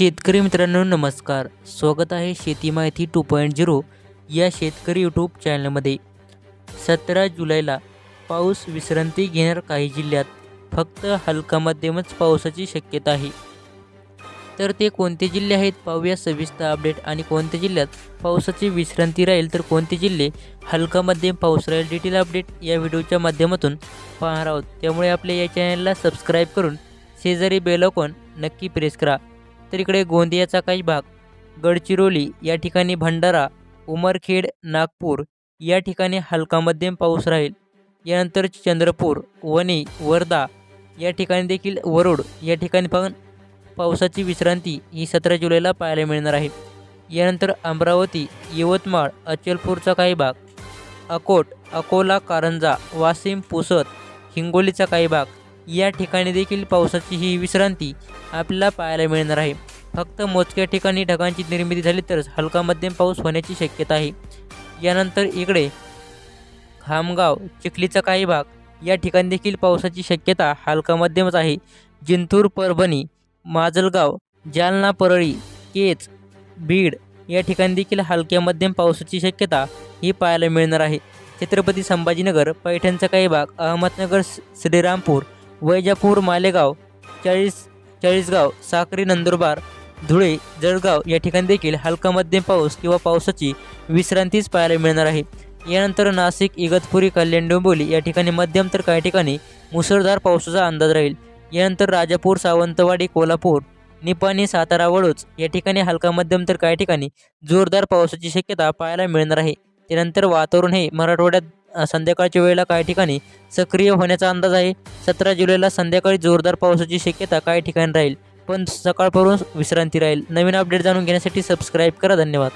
शेतकरी मित्रांनो नमस्कार. स्वागत आहे शेती माहिती 2.0 या शेतकरी यूट्यूब चॅनलमध्ये. 17 जुलैला पाऊस विश्रांती घेणार काही जिल्ह्यात. फक्त हलका मध्यमच पावसाची शक्यता आहे. तर ते कोणते जिल्हे आहेत पाहूया सविस्तर अपडेट. आणि कोणत्या जिल्ह्यात पावसाची विश्रांती राहील तर कोणते जिल्हे हलका मध्यम पाऊस राहील डिटेल अपडेट या व्हिडिओच्या माध्यमातून पाहणार आहोत. त्यामुळे आपल्या या चॅनलला सबस्क्राईब करून शेजारी बेल आयकॉन नक्की प्रेस करा. तर इकडे गोंदियाचा काही भाग, गडचिरोली या ठिकाणी, भंडारा, उमरखेड, नागपूर या ठिकाणी हलका मध्यम पाऊस राहील. यानंतर चंद्रपूर, वणी, वर्धा या ठिकाणी देखील, वरुड या ठिकाणी पण पावसाची विश्रांती ही 17 जुलैला पाहायला मिळणार आहे. यानंतर अमरावती, यवतमाळ, अचलपूरचा काही भाग, अकोट, अकोला, कारंजा, वाशिम, पुसद, हिंगोलीचा काही भाग या ठिकाणी देखील पावसाची ही विश्रांती आपल्याला पाहायला मिळणार आहे. फक्त मोजक्या ठिकाणी ढगांची निर्मिती झाली तरच हलका मध्यम पाऊस होण्याची शक्यता आहे. यानंतर इकडे खामगाव, चिखलीचा काही भाग या ठिकाणी देखील पावसाची शक्यता हलका मध्यमच आहे. जिंतूर, परभणी, माजलगाव, जालना, परळी, केज, बीड या ठिकाणी देखील हलक्या मध्यम पावसाची शक्यता ही पाहायला मिळणार आहे. छत्रपती संभाजीनगर, पैठणचा काही भाग, अहमदनगर, श्रीरामपूर, वैजापूर, मालेगाव, चाळीसगाव, साक्री, नंदुरबार, धुळे, जळगाव या ठिकाणी देखील हलका मध्यम पाऊस किंवा पावसाची विश्रांतीच पाहायला मिळणार आहे. यानंतर नाशिक, इगतपुरी, कल्याण, डोंबिवली या ठिकाणी मध्यम तर काही ठिकाणी मुसळधार पावसाचा अंदाज राहील. यानंतर राजापूर, सावंतवाडी, कोल्हापूर, निपाणी, सातारा, वडोज या ठिकाणी हलका मध्यम तर काही ठिकाणी जोरदार पावसाची शक्यता पाहायला मिळणार आहे. त्यानंतर वातावरण हे मराठवाड्यात संध्याकाळच्या वेळेला काही ठिकाणी सक्रिय होण्याचा अंदाज आहे. 17 जुलैला संध्याकाळी जोरदार पावसाची शक्यता काही ठिकाणी राहील, पण सकाळपासून विश्रांती राहील. नवीन अपडेट जाणून घेण्यासाठी सबस्क्राईब करा. धन्यवाद.